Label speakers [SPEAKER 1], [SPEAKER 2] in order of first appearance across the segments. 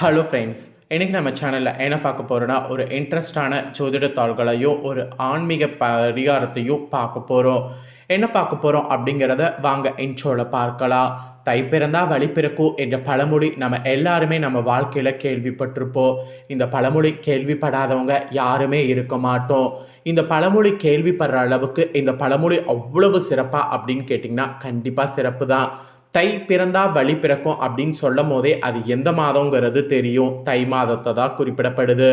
[SPEAKER 1] Hello friends, இன்றைக்கி நம்ம சேனலில் என்ன பார்க்க போகிறோன்னா ஒரு இன்ட்ரெஸ்டான ஜோதிட தாள்களையும் ஒரு ஆன்மீக பரிகாரத்தையும் பார்க்க போகிறோம். என்ன பார்க்க போகிறோம் அப்படிங்கிறத வாங்க இன்ட்ரோவில் பார்க்கலாம். தை பிறந்தா வழி பிறக்கும் என்ற பழமொழி நம்ம எல்லாருமே நம்ம வாழ்க்கையில் கேள்விப்பட்டிருப்போம். இந்த பழமொழி கேள்விப்படாதவங்க யாருமே இருக்க மாட்டோம். இந்த பழமொழி கேள்விப்படுற அளவுக்கு இந்த பழமொழி அவ்வளவு சிறப்பா அப்படின்னு கேட்டிங்கன்னா கண்டிப்பாக சிறப்பு தான். தை பிறந்தா வழி பிறக்கும் அப்படின்னு சொல்லும் போதே அது எந்த மாதங்கிறது தெரியும். தை மாதத்தை தான் குறிப்பிடப்படுது.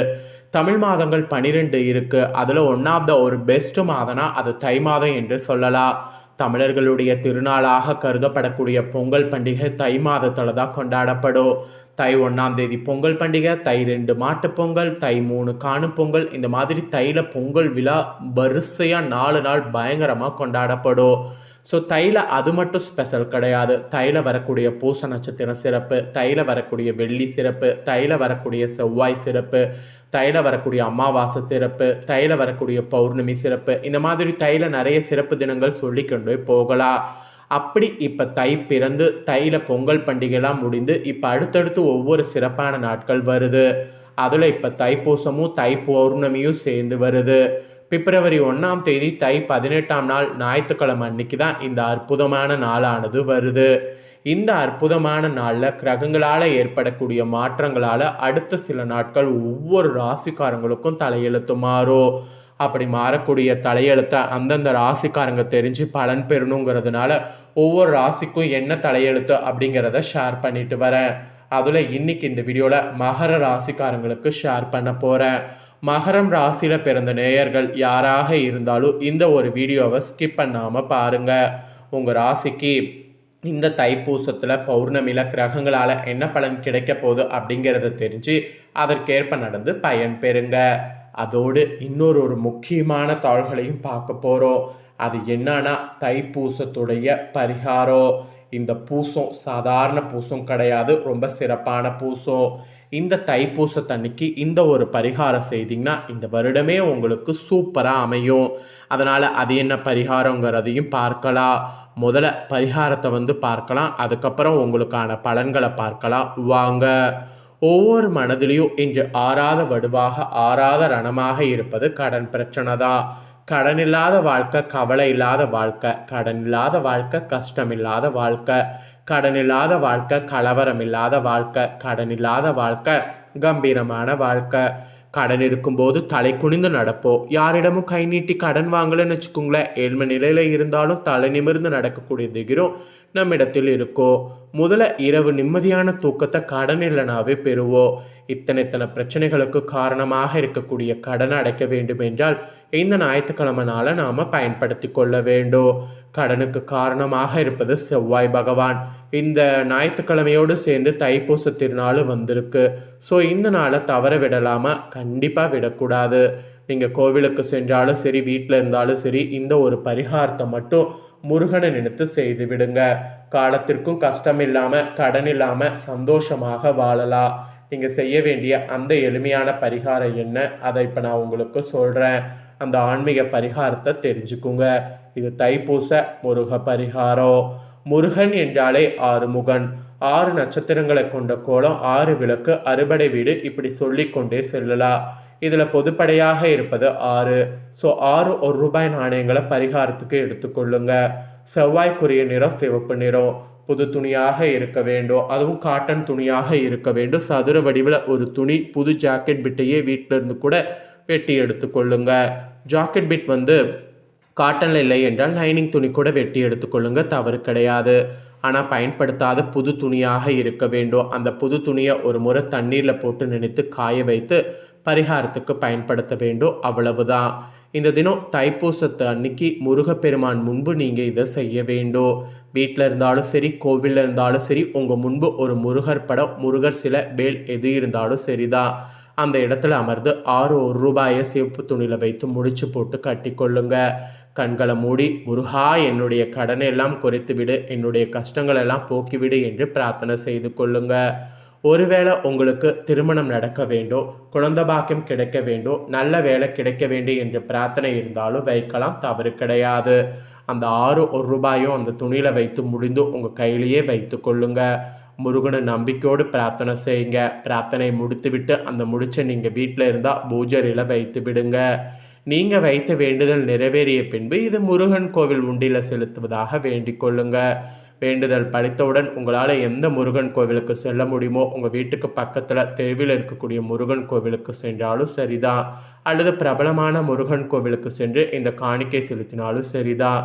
[SPEAKER 1] தமிழ் மாதங்கள் 12 இருக்கு. அதில் ஒன்றாவது ஒரு பெஸ்ட் மாதம்னா அது தை மாதம் என்று சொல்லலாம். தமிழர்களுடைய திருநாளாக கருதப்படக்கூடிய பொங்கல் பண்டிகை தை மாதத்தில் தான் கொண்டாடப்படும். தை 1ஆம் தேதி பொங்கல் பண்டிகை, தை 2 மாட்டுப்பொங்கல், தை 3 காணும் பொங்கல். இந்த மாதிரி தைல பொங்கல் விழா வரிசையாக 4 நாள் பயங்கரமாக கொண்டாடப்படும். ஸோ தைல அது மட்டும் ஸ்பெஷல் கிடையாது. தைல வரக்கூடிய பூச நட்சத்திரம் சிறப்பு, தைல வரக்கூடிய வெள்ளி சிறப்பு, தைல வரக்கூடிய செவ்வாய் சிறப்பு, தைல வரக்கூடிய அமாவாசை சிறப்பு, தைல வரக்கூடிய பௌர்ணமி சிறப்பு. இந்த மாதிரி தைல நிறைய சிறப்பு தினங்கள் சொல்லிக்கொண்டே போகலாம். அப்படி இப்போ தை பிறந்து தைல பொங்கல் பண்டிகைலாம் முடிந்து இப்போ அடுத்தடுத்து ஒவ்வொரு சிறப்பான நாட்கள் வருது. அதில் இப்போ தைப்பூசமும் தை பௌர்ணமியும் சேர்ந்து வருது. பிப்ரவரி 1ஆம் தேதி தை 18ஆம் நாள் ஞாயிற்றுக்கிழமை அன்னைக்கு தான் இந்த அற்புதமான நாளானது வருது. இந்த அற்புதமான நாளில் கிரகங்களால் ஏற்படக்கூடிய மாற்றங்களால் அடுத்த சில நாட்கள் ஒவ்வொரு ராசிக்காரங்களுக்கும் தலையெழுத்து மாறும். அப்படி மாறக்கூடிய தலையெழுத்தை அந்தந்த ராசிக்காரங்க தெரிஞ்சு பலன் பெறணுங்கிறதுனால ஒவ்வொரு ராசிக்கும் என்ன தலையெழுத்து அப்படிங்கிறத ஷேர் பண்ணிட்டு வரேன். அதில் இன்னைக்கு இந்த வீடியோவில் மகர ராசிக்காரங்களுக்கு ஷேர் பண்ண போகிறேன். மகரம் ராசியில் பிறந்த நேயர்கள் யாராக இருந்தாலும் இந்த ஒரு வீடியோவை ஸ்கிப் பண்ணாமல் பாருங்கள். உங்கள் ராசிக்கு இந்த தைப்பூசத்தில் பௌர்ணமியில் கிரகங்களால் என்ன பலன் கிடைக்க போகுது அப்படிங்கிறத தெரிஞ்சு அதற்கேற்ப நடந்து பயன் பெறுங்க. அதோடு இன்னொரு முக்கியமான தாள்களையும் பார்க்க போகிறோம். அது என்னன்னா தைப்பூசத்துடைய பரிகாரம். இந்த பூசம் சாதாரண பூசம் கிடையாது, ரொம்ப சிறப்பான பூசம். இந்த தைப்பூசத்தன்னைக்கு இந்த ஒரு பரிகாரம் செய்திங்கன்னா இந்த வருடமே உங்களுக்கு சூப்பராக அமையும். அதனால் அது என்ன பரிகாரங்கிறதையும் பார்க்கலாம். முதல்ல பரிகாரத்தை பார்க்கலாம், அதுக்கப்புறம் உங்களுக்கான பலன்களை பார்க்கலாம் வாங்க. ஒவ்வொரு மனதிலையும் இன்று ஆறாத வடுவாக ஆறாத ரணமாக இருப்பது கடன் பிரச்சனை தான். கடன் இல்லாத வாழ்க்கை கவலை இல்லாத வாழ்க்கை, கடன் இல்லாத வாழ்க்கை கஷ்டம் இல்லாத வாழ்க்கை, கடன் இல்லாத வாழ்க்கை கலவரம் இல்லாத வாழ்க்கை, கடன் இல்லாத வாழ்க்கை கம்பீரமான வாழ்க்கை. கடன் இருக்கும்போது தலை குனிந்து நடப்போம். யாரிடமும் கை நீட்டி கடன் வாங்கலன்னு வச்சுக்கோங்களேன், ஏழ்மை நிலையில் இருந்தாலும் தலை நிமிர்ந்து நடக்கக்கூடிய திகிரும் நம்மிடத்தில் இருக்கோம். முதல்ல இரவு நிம்மதியான தூக்கத்தை கடன் இல்லைனாவே பெறுவோம். இத்தனை பிரச்சனைகளுக்கு காரணமாக இருக்கக்கூடிய கடனை அடைக்க வேண்டும் என்றால் இந்த ஞாயிற்றுக்கிழமைனால நாம் பயன்படுத்தி கொள்ள வேண்டும். கடனுக்கு காரணமாக இருப்பது செவ்வாய் பகவான். இந்த ஞாயிற்றுக்கிழமையோடு சேர்ந்து தைப்பூச திருநாள் வந்திருக்கு. ஸோ இந்த நாளை தவற விடலாமா? கண்டிப்பாக விடக்கூடாது. நீங்கள் கோவிலுக்கு சென்றாலும் சரி, வீட்டில் இருந்தாலும் சரி, இந்த ஒரு பரிகாரத்தை மட்டும் முருகனை நினைத்து செய்து விடுங்க. காலத்திற்கும் கஷ்டம் இல்லாமல் கடன் இல்லாமல் சந்தோஷமாக வாழலாம். நீங்கள் செய்ய வேண்டிய அந்த எளிமையான பரிகாரம் என்ன, அதை இப்போ நான் உங்களுக்கு சொல்கிறேன். அந்த ஆன்மீக பரிகாரத்தை தெரிஞ்சுக்குங்க. இது தைப்பூச முருக பரிகாரம். முருகன் என்றாலே 6 முகன், 6 நட்சத்திரங்களை கொண்ட கோலம், 6 விளக்கு, அறுபடை வீடு, இப்படி சொல்லிக்கொண்டே செல்லலாம். இதில் பொதுப்படையாக இருப்பது 6. ஸோ 6 1 ரூபாய் நாணயங்களை பரிகாரத்துக்கு எடுத்துக்கொள்ளுங்க. செவ்வாய்க்குரிய நிறம் சிவப்பு நிறம், புது துணியாக இருக்க வேண்டும், அதுவும் காட்டன் துணியாக இருக்க வேண்டும். சதுர வடிவில் ஒரு துணி, புது ஜாக்கெட் பிட்டையே வீட்டில் இருந்து கூட வெட்டி எடுத்துக்கொள்ளுங்க. ஜாக்கெட் பிட் காட்டனில் இல்லை என்றால் லைனிங் துணி கூட வெட்டி எடுத்துக்கொள்ளுங்க, தவறு கிடையாது. ஆனால் பயன்படுத்தாத புது துணியாக இருக்க வேண்டும். அந்த புது துணியை ஒரு முறை தண்ணீரில் போட்டு நினைத்து காய வைத்து பரிகாரத்துக்கு பயன்படுத்த வேண்டும், அவ்வளவுதான். இந்த தினம் தைப்பூசத்து அன்னைக்கு முருகப்பெருமான் முன்பு நீங்கள் இதை செய்ய வேண்டும். வீட்டில் இருந்தாலும் சரி, கோவிலில் இருந்தாலும் சரி, உங்கள் முன்பு ஒரு முருகர் படம், முருகர் சிலை, வேல் எது இருந்தாலும் சரிதான். அந்த இடத்துல அமர்ந்து 6 1 ரூபாயை சிவப்பு துணியில் வைத்து முடிச்சு போட்டு கட்டி கொள்ளுங்க. கண்களை மூடி, முருகா என்னுடைய கடனை எல்லாம் குறைத்து விடு, என்னுடைய கஷ்டங்கள் எல்லாம் போக்கிவிடு என்று பிரார்த்தனை செய்து கொள்ளுங்க. ஒருவேளை உங்களுக்கு திருமணம் நடக்க வேண்டும், குழந்தை பாக்கியம் கிடைக்க வேண்டும், நல்ல வேலை கிடைக்க வேண்டும் என்ற பிரார்த்தனை இருந்தாலும் வைக்கலாம், தவறு கிடையாது. அந்த 6 1 ரூபாயும் அந்த துணியில் வைத்து முடிந்து உங்கள் கையிலேயே வைத்து கொள்ளுங்க. முருகனை நம்பிக்கையோடு பிரார்த்தனை செய்யுங்க. பிரார்த்தனை முடித்துவிட்டு அந்த முடிச்சை நீங்கள் வீட்டில் இருந்தால் பூஜையில் வைத்து விடுங்க. நீங்கள் வைத்த வேண்டுதல் நிறைவேறிய பின்பு இது முருகன் கோவில் உண்டியில் செலுத்துவதாக வேண்டிக் கொள்ளுங்க. வேண்டுதல் பழித்தவுடன் உங்களால் எந்த முருகன் கோவிலுக்கு செல்ல முடியுமோ உங்கள் வீட்டுக்கு பக்கத்தில் தெருவில் இருக்கக்கூடிய முருகன் கோவிலுக்கு சென்றாலும் சரிதான், அல்லது பிரபலமான முருகன் கோவிலுக்கு சென்று இந்த காணிக்கை செலுத்தினாலும் சரிதான்.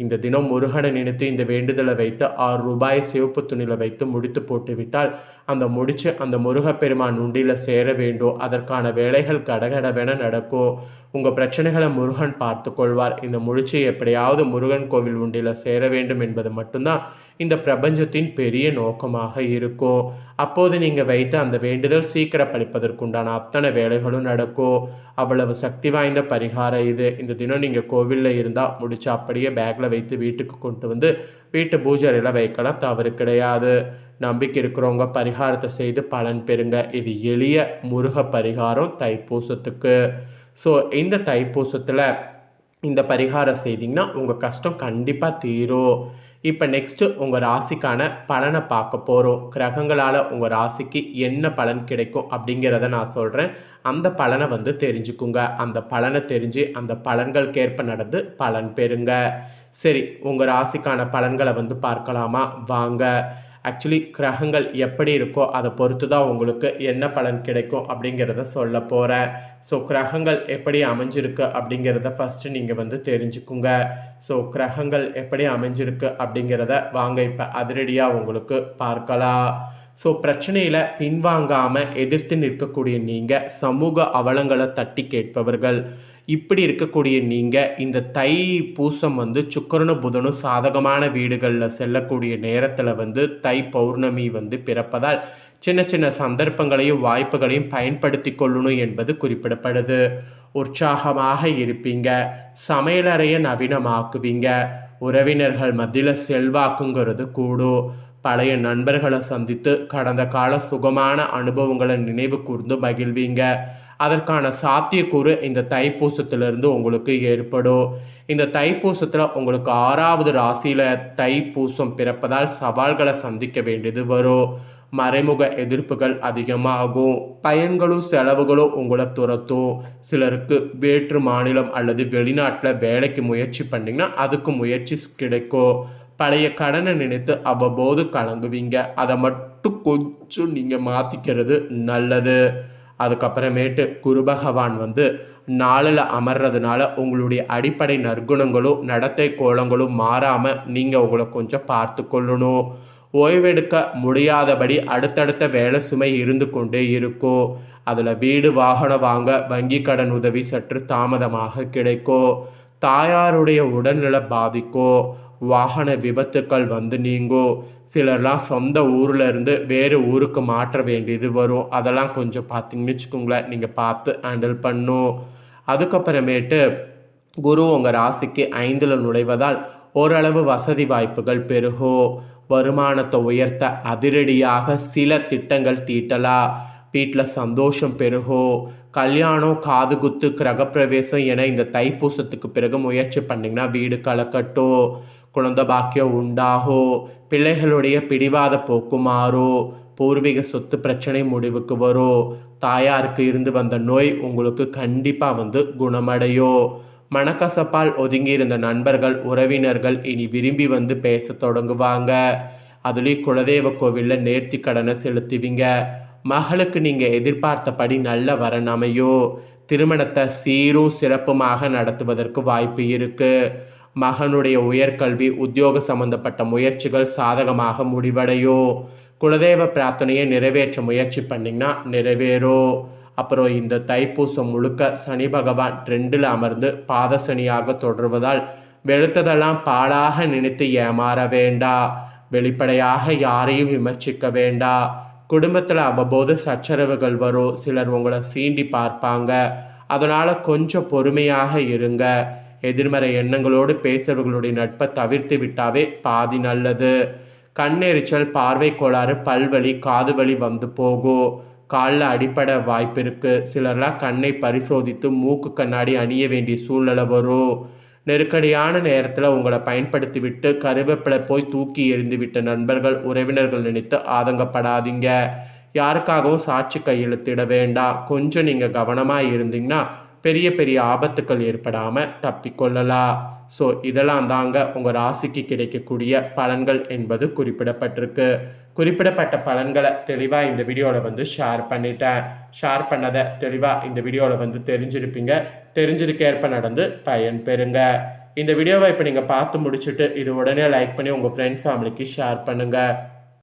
[SPEAKER 1] இந்த தினம் முருகனை நினைத்து இந்த வேண்டுதலை வைத்து ₹6 சிவப்பு துணியில் வைத்து முடித்து போட்டுவிட்டால் அந்த முடிச்சு அந்த முருகப்பெருமான் உண்டியில் சேர வேண்டும். அதற்கான வேலைகள் கடகடவென நடக்கும். உங்கள் பிரச்சனைகளை முருகன் பார்த்து கொள்வார். இந்த முடிச்சு எப்படியாவது முருகன் கோவில் உண்டியில் சேர வேண்டும் என்பது மட்டும்தான் இந்த பிரபஞ்சத்தின் பெரிய நோக்கமாக இருக்கும். அப்போது நீங்கள் வைத்த அந்த வேண்டுதல் சீக்கிரம் பழிப்பதற்குண்டான அத்தனை வேலைகளும் நடக்கும். அவ்வளவு சக்தி வாய்ந்த பரிகாரம் இது. இந்த தினம் நீங்கள் கோவிலில் இருந்தால் முடிச்சு அப்படியே பேக்கில் வைத்து வீட்டுக்கு கொண்டு வந்து வீட்டு பூஜையில் வைக்கலாம், தவறு கிடையாது. நம்பிக்கை இருக்கிறவங்க பரிகாரத்தை செய்து பலன் பெறுங்க. இது எளிய முருக பரிகாரம் தைப்பூசத்துக்கு. ஸோ இந்த தைப்பூசத்தில் இந்த பரிகாரம் செய்திங்கன்னா உங்கள் கஷ்டம் கண்டிப்பாக தீரும். இப்போ நெக்ஸ்ட்டு உங்கள் ராசிக்கான பலனை பார்க்க போகிறோம். கிரகங்களால் உங்கள் ராசிக்கு என்ன பலன் கிடைக்கும் அப்படிங்கிறத நான் சொல்கிறேன். அந்த பலனை தெரிஞ்சுக்குங்க. அந்த பலனை தெரிஞ்சு அந்த பலன்களுக்கேற்ப நடந்து பலன் பெறுங்க. சரி, உங்கள் ராசிக்கான பலன்களை பார்க்கலாமா? வாங்க. ஆக்சுவலி கிரகங்கள் எப்படி இருக்கோ அதை பொறுத்து தான் உங்களுக்கு என்ன பலன் கிடைக்கும் அப்படிங்கிறத சொல்ல போகிறேன். ஸோ கிரகங்கள் எப்படி அமைஞ்சிருக்கு அப்படிங்கிறத ஃபஸ்ட்டு நீங்கள் தெரிஞ்சுக்குங்க. ஸோ கிரகங்கள் எப்படி அமைஞ்சிருக்கு அப்படிங்கிறத வாங்க இப்போ அதிரடியாக உங்களுக்கு பார்க்கலாம். ஸோ பிரச்சனையில் பின்வாங்காமல் எதிர்த்து நிற்கக்கூடிய நீங்கள் சமூக அவலங்களை தட்டி கேட்பவர்கள். இப்படி இருக்கக்கூடிய நீங்கள் இந்த தை பூசம் சுக்கிரனும் புதனும் சாதகமான வீடுகளில் செல்லக்கூடிய நேரத்தில் தை பௌர்ணமி பிறப்பதால் சின்ன சின்ன சந்தர்ப்பங்களையும் வாய்ப்புகளையும் பயன்படுத்தி கொள்ளணும் என்பது குறிப்பிடப்படுது. உற்சாகமாக இருப்பீங்க, சமையலறையை நவீனமாக்குவீங்க, உறவினர்கள் மத்தியில் செல்வாக்குங்கிறது கூடும். பழைய நண்பர்களை சந்தித்து கடந்த கால சுகமான அனுபவங்களை நினைவு கூர்ந்து மகிழ்வீங்க. அதற்கான சாத்தியக்கூறு இந்த தைப்பூசத்திலிருந்து உங்களுக்கு ஏற்படும். இந்த தைப்பூசத்தில் உங்களுக்கு 6வது ராசியில் தைப்பூசம் பிறப்பதால் சவால்களை சந்திக்க வேண்டியது வரும். மறைமுக எதிர்ப்புகள் அதிகமாகும். பயன்களும் செலவுகளும் உங்களை துரத்தும். சிலருக்கு வேற்று மாநிலம் அல்லது வெளிநாட்டில் வேலைக்கு முயற்சி பண்ணிங்கன்னா அதுக்கு முயற்சி கிடைக்கும். பழைய கடனை நினைத்து அவ்வப்போது கலங்குவீங்க. அதை மட்டும் கொஞ்சம் நீங்கள் மாற்றிக்கிறது நல்லது. அதுக்கப்புறமேட்டு குரு பகவான் 4ல் அமர்றதுனால உங்களுடைய அடிப்படை நற்குணங்களும் நடத்தை கோலங்களும் மாறாமல் நீங்கள் உங்களை கொஞ்சம் பார்த்து கொள்ளணும். ஓய்வெடுக்க முடியாதபடி அடுத்தடுத்த வேலை சுமை இருந்து கொண்டே இருக்கும். அதில் வீடு வாகனம் வாங்க வங்கி கடன் உதவி சற்று தாமதமாக கிடைக்கும். தாயாருடைய உடல்நிலை பாதிக்கும். வாகன விபத்துக்கள் நீங்கும். சிலர்லாம் சொந்த ஊரில் இருந்து வேறு ஊருக்கு மாற்ற வேண்டியது வரும். அதெல்லாம் கொஞ்சம் பார்த்தீங்கன்னு வச்சுக்கோங்களேன், நீங்கள் பார்த்து ஹேண்டில் பண்ணும். அதுக்கப்புறமேட்டு குரு உங்கள் ராசிக்கு 5ல் நுழைவதால் ஓரளவு வசதி வாய்ப்புகள் பெருகும். வருமானத்தை உயர்த்த அதிரடியாக சில திட்டங்கள் தீட்டலாம். வீட்டில் சந்தோஷம் பெருகும். கல்யாணம், காதுகுத்து, கிரகப்பிரவேசம் என இந்த தைப்பூசத்துக்கு பிறகு முயற்சி பண்ணிங்கன்னா வீடு கலக்கட்டும். குழந்தை பாக்கியம் உண்டாகும். பிள்ளைகளுடைய பிடிவாத போக்கு மாறும். பூர்வீக சொத்து பிரச்சனை முடிவுக்கு வரும். தாயாருக்கு இருந்து வந்த நோய் உங்களுக்கு கண்டிப்பாக குணமடையும். மனக்கசப்பால் ஒதுங்கி இருந்த நண்பர்கள், உறவினர்கள் இனி விரும்பி பேச தொடங்குவாங்க. அதுலேயும் குலதெய்வ கோவிலில் நேர்த்தி கடனை செலுத்துவீங்க. மகளுக்கு நீங்கள் எதிர்பார்த்தபடி நல்ல வரன் அமையும். திருமணத்தை சீரும் சிறப்புமாக நடத்துவதற்கு வாய்ப்பு இருக்குது. மகனுடைய உயர்கல்வி, உத்தியோக சம்பந்தப்பட்ட முயற்சிகள் சாதகமாக முடிவடையும். குலதெய்வ பிரார்த்தனையை நிறைவேற்ற முயற்சி பண்ணிங்கன்னா நிறைவேறும். அப்புறம் இந்த தைப்பூசம் முழுக்க சனி பகவான் 2ல் அமர்ந்து பாதசனியாக தொடர்வதால் வெளுத்ததெல்லாம் பாடாக நினைத்து ஏமாற வேண்டாம். வெளிப்படையாக யாரையும் விமர்சிக்க வேண்டாம். குடும்பத்தில் அவ்வப்போது சச்சரவுகள் வரும். சிலர் உங்களை சீண்டி பார்ப்பாங்க. அதனால் கொஞ்சம் பொறுமையாக இருங்க. எதிர்மறை எண்ணங்களோடு பேசுறவர்களுடைய நட்பை தவிர்த்து விட்டாவே பாதி நல்லது. கண்ணெரிச்சல், பார்வை கோளாறு, பல்வலி, காது வலி போகும். காலில் அடிப்பட வாய்ப்பு இருக்குது. சிலர்லாம் கண்ணை பரிசோதித்து மூக்கு கண்ணாடி அணிய வேண்டிய சூழ்நிலை வரும். நெருக்கடியான நேரத்தில் உங்களை பயன்படுத்தி விட்டு கருவேப்பிலை போய் தூக்கி எறிந்து விட்ட நண்பர்கள் உறவினர்கள் நினைத்து ஆதங்கப்படாதீங்க. யாருக்காகவும் சாட்சி கையெழுத்திட வேண்டாம். கொஞ்சம் நீங்கள் கவனமாக இருந்தீங்கன்னா பெரிய பெரிய ஆபத்துக்கள் ஏற்படாமல் தப்பிக்கொள்ளலாம். ஸோ இதெல்லாம் தாங்க உங்கள் ராசிக்கு கிடைக்கக்கூடிய பலன்கள் என்பது குறிப்பிடப்பட்டிருக்கு. குறிப்பிடப்பட்ட பலன்களை தெளிவாக இந்த வீடியோவில் ஷேர் பண்ணிட்டேன். ஷேர் பண்ணதை தெளிவாக இந்த வீடியோவில் தெரிஞ்சிருப்பீங்க. தெரிஞ்சதுக்கேற்ப நடந்து பயன் பெறுங்க. இந்த வீடியோவை இப்போ நீங்கள் பார்த்து முடிச்சுட்டு இது உடனே லைக் பண்ணி உங்கள் ஃப்ரெண்ட்ஸ் ஃபேமிலிக்கு ஷேர் பண்ணுங்கள்.